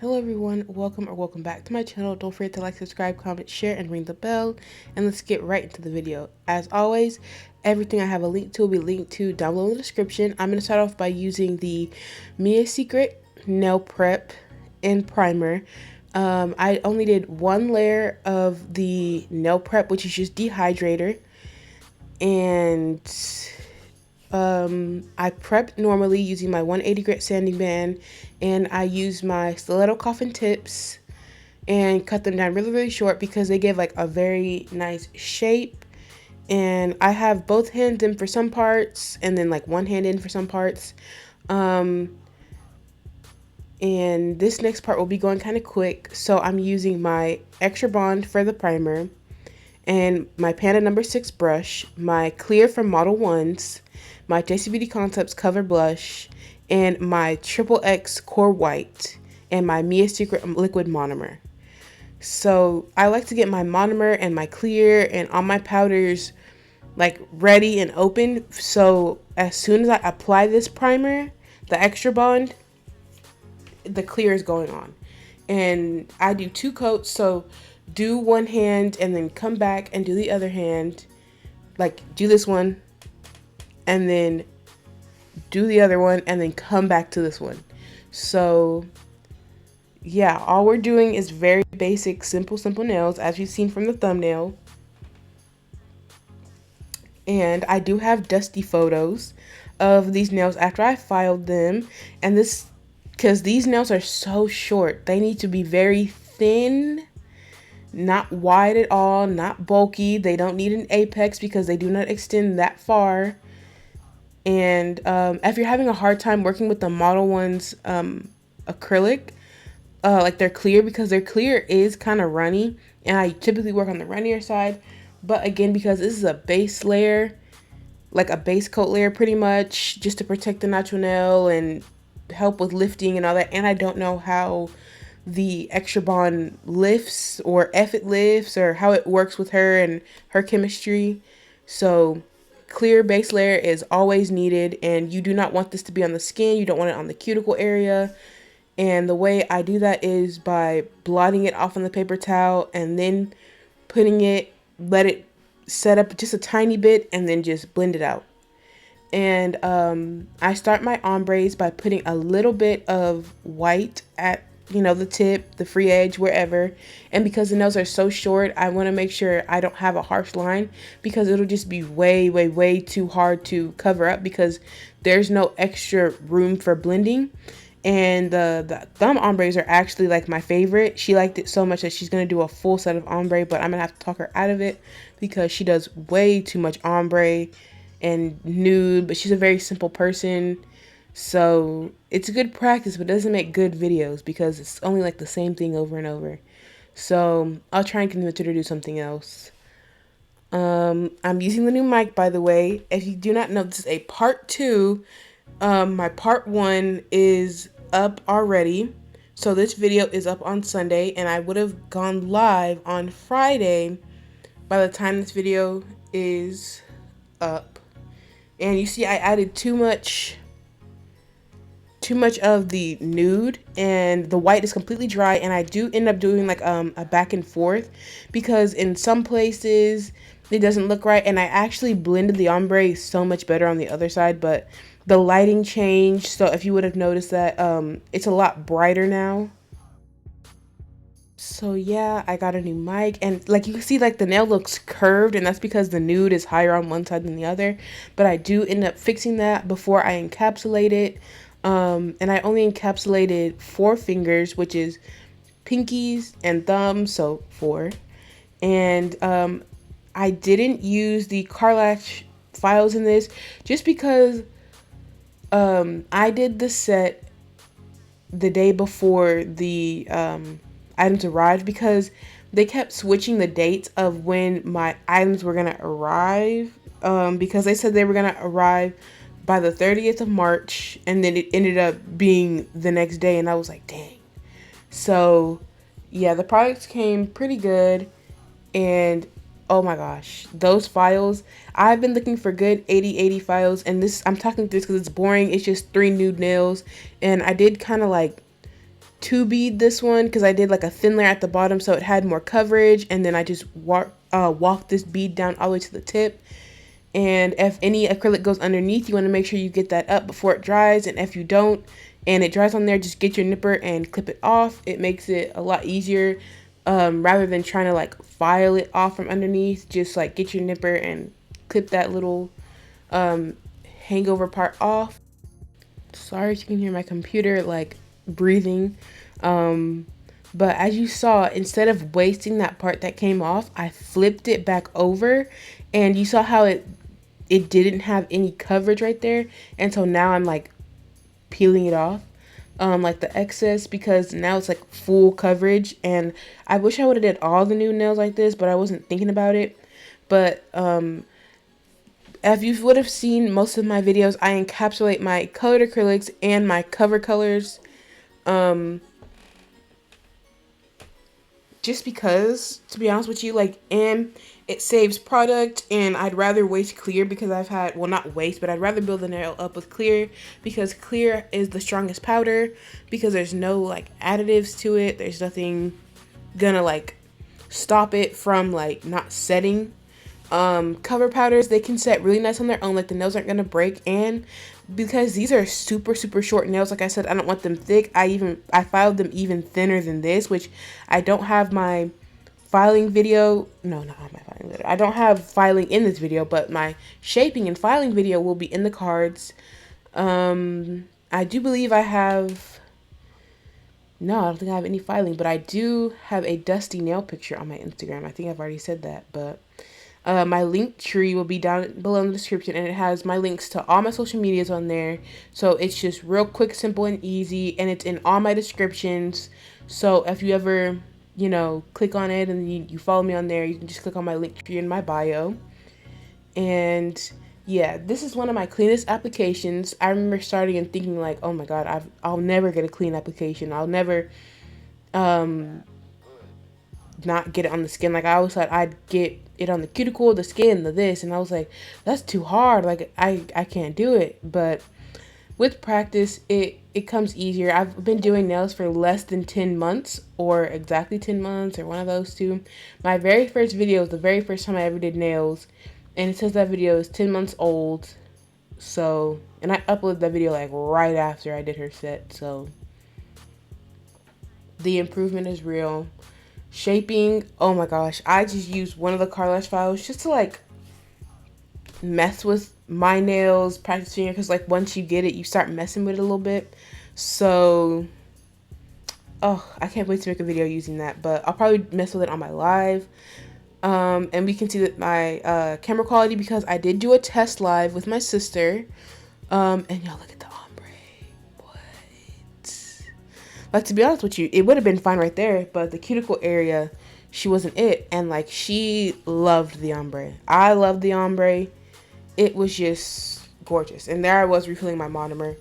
Hello everyone, welcome back to my channel. Don't forget to like, subscribe, comment, share, and ring the bell. And let's get right into the video. As always, everything I have a link to will be linked to down below in the description. I'm going to start off by using the Mia Secret Nail Prep and Primer. I only did one layer of the nail prep, which is just dehydrator. And I prepped normally using my 180 grit sanding band, and I used my stiletto coffin tips and cut them down really short because they give like a very nice shape. And I have both hands in for some parts and then like one hand in for some parts. And this next part will be going kind of quick, so I'm using my extra bond for the primer and my Panda number 6 brush, my clear from Model 1s, my JC Beauty Concepts cover blush, and my XXX core white, and my Mia Secret liquid monomer. So I like to get my monomer and my clear and all my powders like ready and open, so as soon as I apply this primer, the extra bond, the clear is going on. And I do 2 coats, so do one hand and then come back and do the other hand. Like do this one and then do the other one and then come back to this one. So yeah, all we're doing is very basic, simple nails as you've seen from the thumbnail. And I do have dusty photos of these nails after I filed them, and this because these nails are so short, they need to be very thin, not wide at all, not bulky. They don't need an apex because they do not extend that far. And if you're having a hard time working with the Model 1's acrylic, like their clear, because their clear is kind of runny, and I typically work on the runnier side. But again, because this is a base layer, like a base coat layer pretty much, just to protect the natural nail and help with lifting and all that, and I don't know how the extra bond lifts or if it lifts or how it works with her and her chemistry. So clear base layer is always needed, and you do not want this to be on the skin. You don't want it on the cuticle area. And the way I do that is by blotting it off on the paper towel and then putting it, let it set up just a tiny bit and then just blend it out. And I start my ombres by putting a little bit of white at, the tip, the free edge, wherever. And because the nails are so short, I want to make sure I don't have a harsh line, because it'll just be way too hard to cover up because there's no extra room for blending. And the thumb ombres are actually like my favorite. She liked it so much that she's going to do a full set of ombre, but I'm going to have to talk her out of it because she does way too much ombre and nude, but she's a very simple person. So it's a good practice, but it doesn't make good videos because it's only like the same thing over and over. So I'll try and convince her to do something else. I'm using the new mic, by the way. If you do not know, this is a part 2. My part 1 is up already. So this video is up on Sunday, and I would have gone live on Friday by the time this video is up. And you see I added too much of the nude, and the white is completely dry, and I do end up doing like a back and forth because in some places it doesn't look right, and I actually blended the ombre so much better on the other side, but the lighting changed. So if you would have noticed that it's a lot brighter now. So yeah, I got a new mic, and like you can see, like the nail looks curved, and that's because the nude is higher on one side than the other. But I do end up fixing that before I encapsulate it. And I only encapsulated 4 fingers, which is pinkies and thumbs, so 4. And I didn't use the Carlash files in this just because I did the set the day before the items arrived, because they kept switching the dates of when my items were gonna arrive, because they said they were gonna arrive by the 30th of March, and then it ended up being the next day, and I was like, dang. So yeah, the products came pretty good, and oh my gosh, those files, I've been looking for good 80/80 files, and this, I'm talking this because it's boring. It's just 3 nude nails, and I did kind of like two bead this one because I did like a thin layer at the bottom so it had more coverage, and then I just walked this bead down all the way to the tip. And if any acrylic goes underneath, you want to make sure you get that up before it dries. And if you don't and it dries on there, just get your nipper and clip it off. It makes it a lot easier rather than trying to like file it off from underneath. Just like get your nipper and clip that little hangover part off. Sorry if you can hear my computer like breathing. But as you saw, instead of wasting that part that came off, I flipped it back over, and you saw how it didn't have any coverage right there. And so now I'm like peeling it off, like the excess, because now it's like full coverage. And I wish I would have did all the new nails like this, but I wasn't thinking about it. But if you would have seen most of my videos, I encapsulate my colored acrylics and my cover colors, just because, to be honest with you, like, and it saves product, and I'd rather waste clear because I've had, well, not waste, but I'd rather build the nail up with clear because clear is the strongest powder, because there's no like additives to it. There's nothing gonna like stop it from like not setting. Cover powders, they can set really nice on their own, like the nails aren't gonna break. And because these are super short nails, like I said, I don't want them thick. I filed them even thinner than this, which I don't have my filing video. No, not my filing video. I don't have filing in this video, but my shaping and filing video will be in the cards. I do believe I have, no, I don't think I have any filing, but I do have a dusty nail picture on my Instagram. I think I've already said that, but my link tree will be down below in the description, and it has my links to all my social medias on there. So it's just real quick, simple, and easy, and it's in all my descriptions. So if you ever, you know, click on it and you follow me on there, you can just click on my link tree in my bio. And yeah, this is one of my cleanest applications. I remember starting and thinking like, oh my god, I'll never get a clean application. I'll never not get it on the skin. Like, I always thought I'd get it on the cuticle, the skin, the this, and I was like, that's too hard. Like, I can't do it. But with practice, it comes easier. I've been doing nails for less than 10 months, or exactly 10 months, or one of those two. My very first video was the very first time I ever did nails, and it says that video is 10 months old. So, and I uploaded that video like right after I did her set, so the improvement is real. Shaping, oh my gosh, I just used one of the car lash files just to like mess with my nails, practice finger, because like once you get it, you start messing with it a little bit. So, oh, I can't wait to make a video using that, but I'll probably mess with it on my live. And we can see that my camera quality, because I did do a test live with my sister. And y'all look at the ombre. What? Like, to be honest with you, it would have been fine right there, but the cuticle area, she wasn't it. And like, she loved the ombre. I loved the ombre. It was just gorgeous. And there I was refilling my monomer.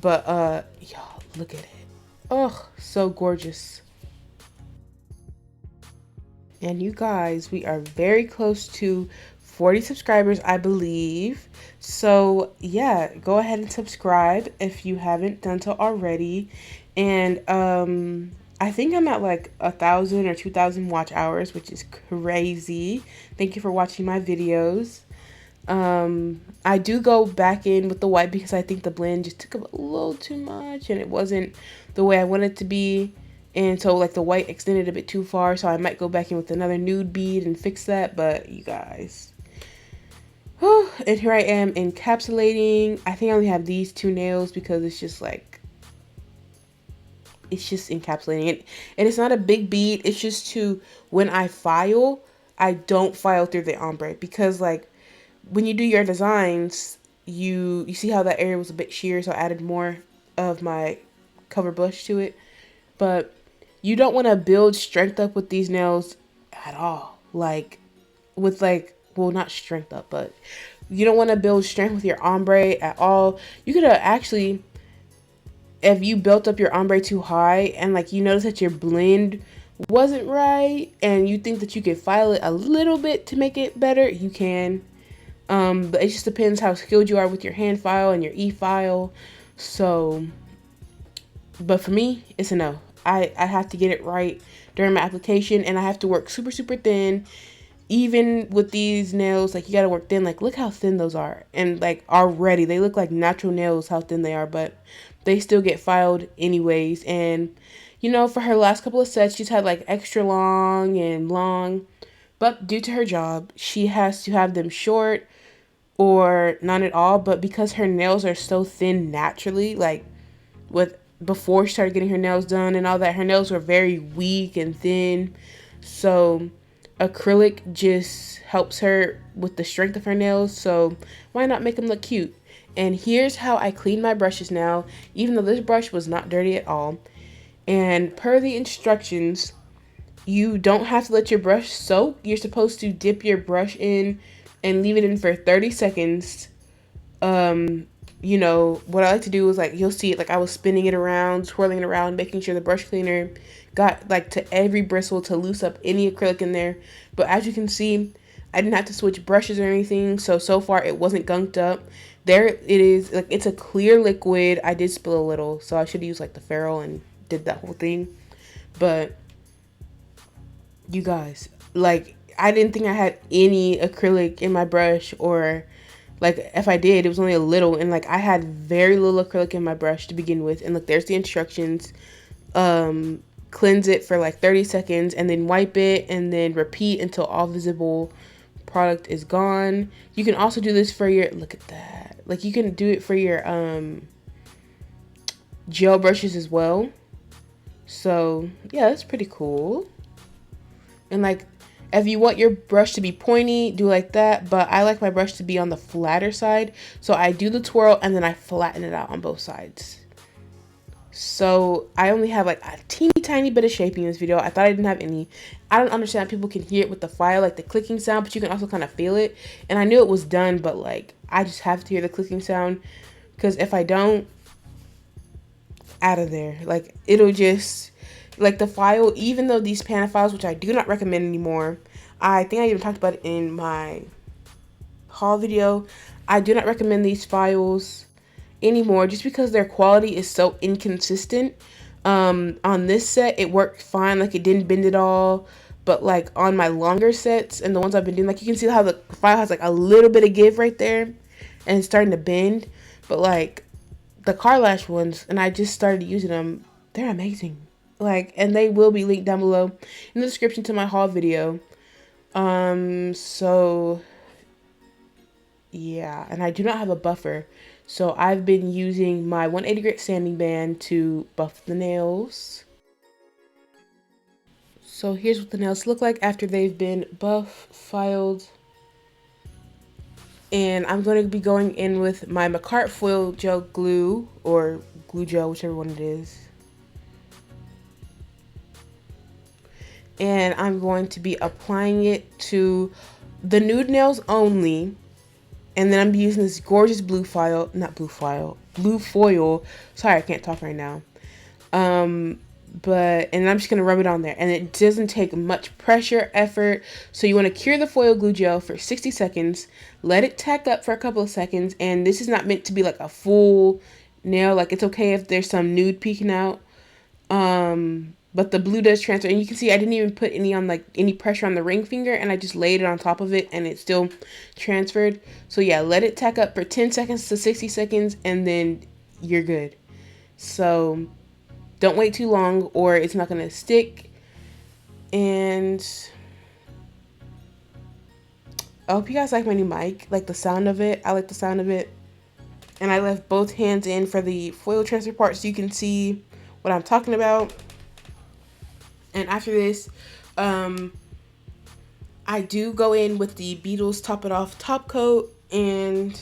But y'all, look at it. Oh, so gorgeous. And you guys, we are very close to 40 subscribers, I believe. So yeah, go ahead and subscribe if you haven't done so already. And I think I'm at like 1,000 or 2,000 watch hours, which is crazy. Thank you for watching my videos. I do go back in with the white because I think the blend just took up a little too much and it wasn't the way I wanted it to be. And so like the white extended a bit too far, so I might go back in with another nude bead and fix that. But you guys, whew, and here I am encapsulating. I think I only have these two nails because it's just like, it's just encapsulating it. And it's not a big bead. It's just to, when I file, I don't file through the ombre, because like when you do your designs, you see how that area was a bit sheer, so I added more of my cover blush to it. But you don't want to build strength up with these nails at all. Like, with like, well, not strength up, but you don't want to build strength with your ombre at all. You could have actually, if you built up your ombre too high and like you notice that your blend wasn't right and you think that you could file it a little bit to make it better, you can. But it just depends how skilled you are with your hand file and your e-file. So, but for me, it's a no. I have to get it right during my application, and I have to work super, super thin. Even with these nails, like, you gotta work thin. Like, look how thin those are. And, like, already they look like natural nails how thin they are, but they still get filed anyways. And, you know, for her last couple of sets, she's had like extra long and long, but due to her job, she has to have them short or none at all. But because her nails are so thin naturally, like, with before she started getting her nails done and all that, her nails were very weak and thin. So acrylic just helps her with the strength of her nails. So why not make them look cute? And here's how I clean my brushes now, even though this brush was not dirty at all. And per the instructions, you don't have to let your brush soak. You're supposed to dip your brush in and leave it in for 30 seconds. You know, what I like to do is, like, you'll see it, like, I was spinning it around, swirling it around, making sure the brush cleaner got, like, to every bristle to loose up any acrylic in there. But as you can see, I didn't have to switch brushes or anything, so far it wasn't gunked up. There it is, like, it's a clear liquid. I did spill a little, so I should use, like, the ferrule and did that whole thing. But you guys, like, I didn't think I had any acrylic in my brush, or, like, if I did, it was only a little. And, like, I had very little acrylic in my brush to begin with. And look, there's the instructions. Cleanse it for like 30 seconds and then wipe it, and then repeat until all visible product is gone. You can also do this for your, look at that, like, you can do it for your gel brushes as well. So yeah, that's pretty cool. And, like, if you want your brush to be pointy, do like that. But I like my brush to be on the flatter side. So I do the twirl and then I flatten it out on both sides. So I only have like a teeny tiny bit of shaping in this video. I thought I didn't have any. I don't understand how people can hear it with the file, like the clicking sound, but you can also kind of feel it. And I knew it was done, but, like, I just have to hear the clicking sound. Because if I don't, out of there. Like, it'll just, like, the file, even though these Pana files, which I do not recommend anymore, I think I even talked about it in my haul video, I do not recommend these files anymore just because their quality is so inconsistent. On this set, it worked fine, like, it didn't bend at all. But, like, on my longer sets and the ones I've been doing, like, you can see how the file has, like, a little bit of give right there and it's starting to bend. But, like, the car lash ones, and I just started using them, they're amazing. Like, and they will be linked down below in the description to my haul video. So yeah, and I do not have a buffer, so I've been using my 180 grit sanding band to buff the nails. So here's what the nails look like after they've been buff, filed. And I'm going to be going in with my Macart foil gel glue, or glue gel, whichever one it is. And I'm going to be applying it to the nude nails only. And then I'm using this gorgeous blue foil. Sorry, I can't talk right now. And I'm just going to rub it on there. And it doesn't take much pressure, effort. So you want to cure the foil glue gel for 60 seconds. Let it tack up for a couple of seconds. And this is not meant to be like a full nail. Like, it's okay if there's some nude peeking out. But the blue does transfer. And you can see I didn't even put any pressure on the ring finger. And I just laid it on top of it. And it still transferred. So yeah, let it tack up for 10 seconds to 60 seconds. And then you're good. So don't wait too long or it's not going to stick. And I hope you guys like my new mic. Like the sound of it. I like the sound of it. And I left both hands in for the foil transfer part so you can see what I'm talking about. And after this, I do go in with the Beetles Top It Off top coat and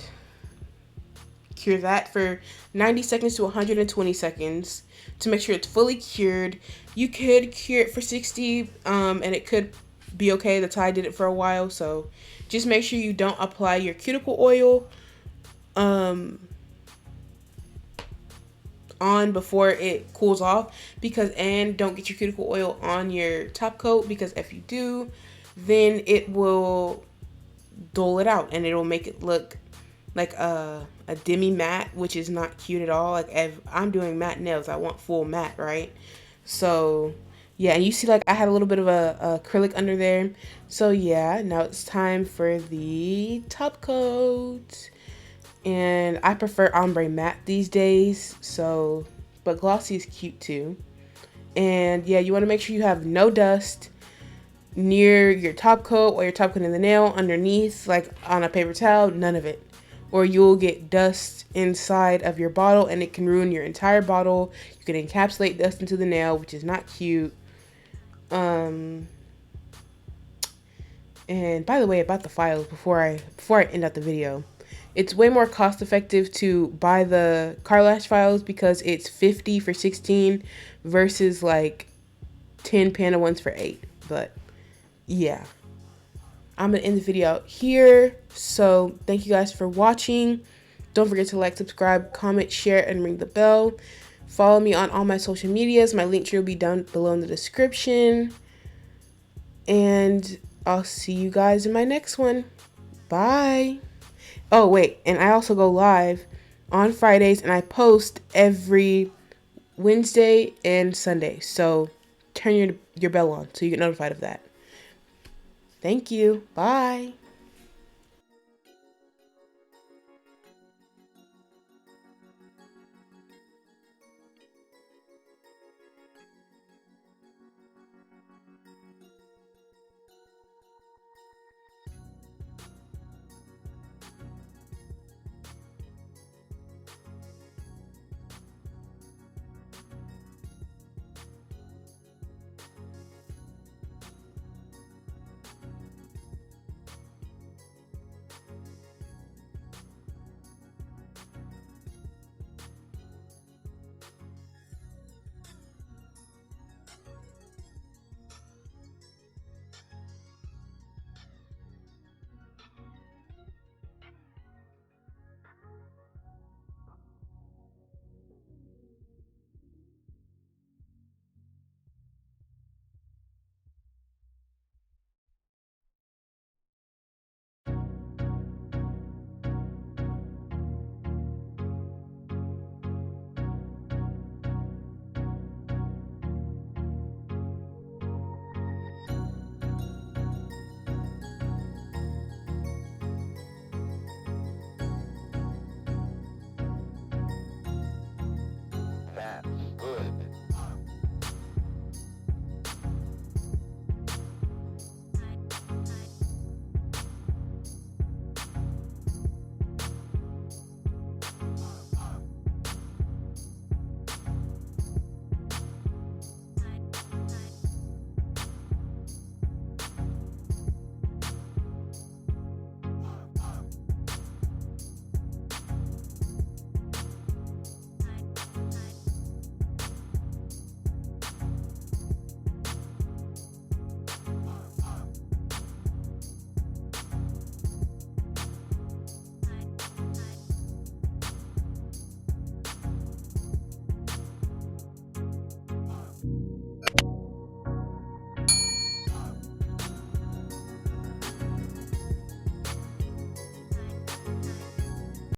cure that for 90 seconds to 120 seconds to make sure it's fully cured. You could cure it for 60, and it could be okay. That's how I did it for a while. So just make sure you don't apply your cuticle oil on before it cools off, and don't get your cuticle oil on your top coat, because if you do, then it will dull it out and it'll make it look like a demi matte, which is not cute at all. Like, if I'm doing matte nails, I want full matte, right? So yeah, and you see like I had a little bit of a acrylic under there. So yeah, now it's time for the top coat. And I prefer ombre matte these days, so, but glossy is cute too. And yeah, you want to make sure you have no dust near your top coat or your top coat in the nail, underneath, like on a paper towel, none of it. Or you'll get dust inside of your bottle and it can ruin your entire bottle. You can encapsulate dust into the nail, which is not cute. And by the way, about the files, before I end out the video, it's way more cost effective to buy the car lash files because it's 50 for 16 versus like 10 panda ones for 8. But yeah, I'm gonna end the video out here. So thank you guys for watching. Don't forget to like, subscribe, comment, share, and ring the bell. Follow me on all my social medias. My link tree will be down below in the description. And I'll see you guys in my next one. Bye. Oh, wait. And I also go live on Fridays and I post every Wednesday and Sunday. So turn your bell on so you get notified of that. Thank you. Bye.